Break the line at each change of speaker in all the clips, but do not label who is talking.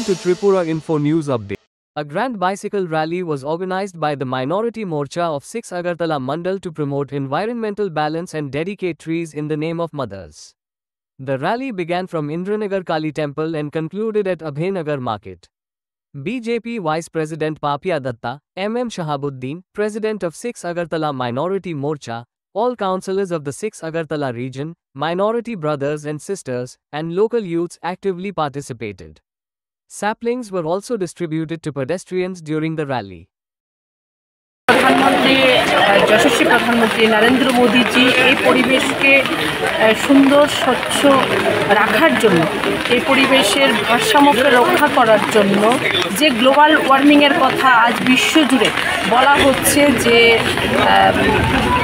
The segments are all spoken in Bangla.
to Tripura Info News Update. A grand bicycle rally was organized by the Minority Morcha of 6 Agartala Mandal to promote environmental balance and dedicate trees in the name of mothers. The rally began from Indranagar Kali Temple and concluded at Abhaynagar Market. BJP Vice President Papia Datta, MM Shahabuddin, President of 6 Agartala Minority Morcha, all councillors of the 6 Agartala region, minority brothers and sisters, and local youths actively participated. Saplings were also distributed to pedestrians during the rally.
प्रधानमंत्री यशस्वी प्रधानमंत्री नरेंद्र मोदी जी এই পরিবেশকে সুন্দর স্বচ্ছ রাখার জন্য এই পরিবেশের ভারসাম্যকে রক্ষা করার জন্য যে গ্লোবাল ওয়ার্মিং এর কথা আজ বিশ্বজুড়ে বলা হচ্ছে যে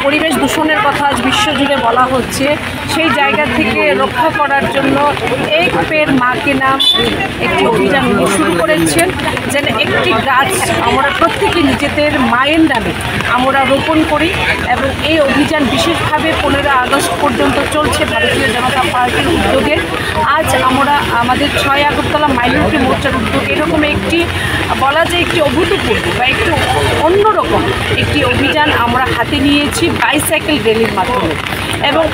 পরিবেশ দূষণের কথা আজ বিশ্বজুড়ে বলা হচ্ছে সেই জায়গা থেকে রক্ষা করার জন্য এক পের মাকে নাম একটি অভিযান শুরু করেছেন যেন একটি গাছ আমরা প্রত্যেকে নিজেদের মায়ের নামে আমরা রোপণ করি এবং এই অভিযান বিশেষভাবে 15 আগস্ট পর্যন্ত চলছে ভারতীয় জনতা পার্টির উদ্যোগে আজ আমরা আমাদের 6 আগরতলা মাইনরিটি মোর্চার উদ্যোগে এরকম একটি বলা যায় একটি অভূতপূর্ব বা একটু অন্যরকম একটি অভিযান আমরা হাতে নিয়েছি বাইসাইকেল র্যালির মাধ্যমে এবং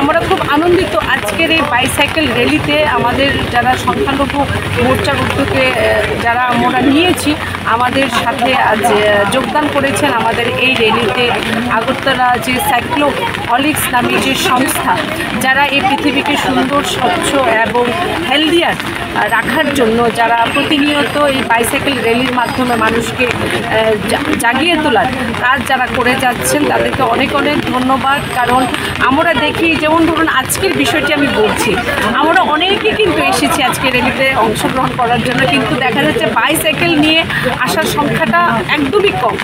আমরা খুব আনন্দিত আজকের এই বাইসাইকেল র্যালিতে আমাদের যারা সংখ্যালঘু মোর্চার উদ্যোগে যারা আমরা নিয়েছি আমাদের সাথে আজ যোগদান করেছেন আমাদের এই র্যালিতে আগরতলা যে সাইক্লোহলিক্স নামে যে সংস্থা যারা এই পৃথিবীকে সুন্দর স্বচ্ছ এবং হেলদিয়ার রাখার জন্য যারা প্রতিনিয়ত এই বাইসাইকেল র্যালির মাধ্যমে মানুষকে জাগিয়ে তোলার কাজ যারা করে যাচ্ছেন তাদেরকে অনেক অনেক ধন্যবাদ কারণ আমরা দেখি যেমন ধরুন আজকের বিষয়টি আমি বলছি আমরা অনেকেই কিন্তু এসেছি আজকে র্যালিতে অংশগ্রহণ করার জন্য কিন্তু দেখা যাচ্ছে বাইসাইকেল নিয়ে আসার সংখ্যাটা একদমই কম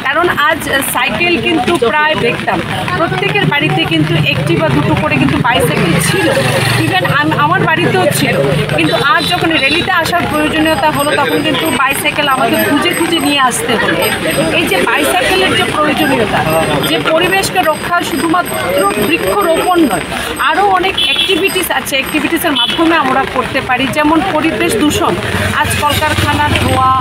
কারণ আজ সাইকেল কিন্তু প্রায় দেখতাম প্রত্যেকের বাড়িতে কিন্তু একটি বা দুটো করে কিন্তু বাইসাইকেল ছিল ইভেন আমার বাড়িতেও ছিল কিন্তু আজ যখন র্যালিতে আসার প্রয়োজনীয়তা হলো তখন কিন্তু বাইসাইকেল আমাকে খুঁজে খুঁজে নিয়ে আসতে হলো এই যে বাইসাইকেলের যে প্রয়োজনীয়তা যে পরিবেশকে রক্ষা শুধুমাত্র বৃক্ষরোপণ নয় আরও অনেক অ্যাক্টিভিটিস আছে অ্যাক্টিভিটিসের মাধ্যমে আমরা করতে পারি যেমন পরিবেশ দূষণ আজ কলকারখানার ধোঁয়া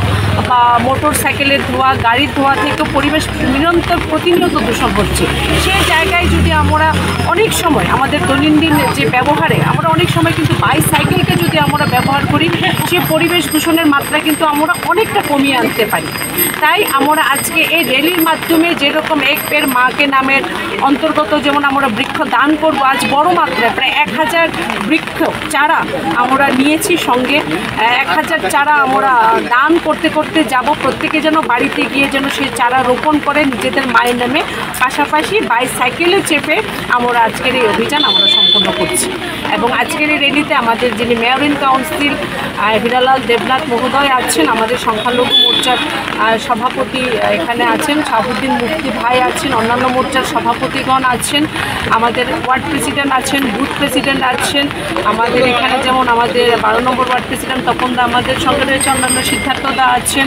বা মোটর সাইকেলের ধোঁয়া গাড়ির ধোঁয়া থেকে পরিবেশ নিরন্তর প্রতিনিয়ত দূষণ হচ্ছে সেই জায়গায় যদি আমরা অনেক সময় আমাদের দৈনন্দিন যে ব্যবহারে আমরা অনেক সময় কিন্তু বাইসাইকেলকে যদি আমরা ব্যবহার করি সে পরিবেশ দূষণের মাত্রা কিন্তু আমরা অনেকটা কমিয়ে আনতে পারি তাই আমরা আজকে এই র্যালির মাধ্যমে যেরকম এক পের মাকে নামের অন্তর্গত যেমন আমরা বৃক্ষ দান করব আজ বড় মাত্রায় প্রায় 1000 বৃক্ষ চারা আমরা নিয়েছি সঙ্গে 1000 চারা আমরা দান করতে করতে যাব প্রত্যেকে যেন বাড়িতে গিয়ে যেন সেই চারা রোপণ করে নিজেদের মায়ের নামে পাশাপাশি বাইসাইকেলে চেপে আমরা আজকের এই অভিযান আমরা সম্পন্ন করছি এবং আজকের এই র্যালিতে আমাদের যিনি mayor in council Hiralal Debnath মহোদয় আছেন আমাদের সংখ্যালঘু মোর্চার সভাপতি এখানে আছেন শাহাবুদ্দিন মুফতি ভাই আছেন অন্যান্য মোর্চার সভাপতিগণ আছেন আমাদের ওয়ার্ড প্রেসিডেন্ট আছেন বুথ প্রেসিডেন্ট আছেন আমাদের এখানে যেমন আমাদের 12 নম্বর ওয়ার্ড প্রেসিডেন্ট তপনদা আমাদের সঙ্গে রয়েছে অন্যান্য সিদ্ধার্থদা আছেন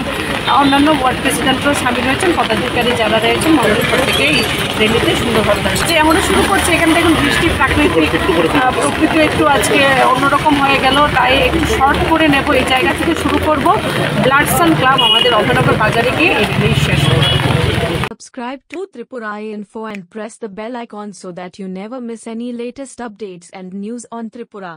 অন্যান্য ওয়ার্ড প্রেসিডেন্টরাও সামিল হয়েছেন পদাধিকারী যারা রয়েছেন মন্দির থেকে এই র্যালিতে সুন্দরভাবে আসছে আমরা শুরু করছি এখান থেকে বৃষ্টি প্রাকৃতিক প্রকৃতি একটু আজকে অন্যরকম হয়ে গেল তাই একটু শর্ট করে নেব এই জায়গা থেকে শুরু করব ব্লাডসান ক্লাব আমাদের অভয়নগর বাজারে গিয়ে এই র্যালি শেষ হবে
Subscribe to Tripura Info and press the bell icon so that you never miss any latest updates and news on Tripura.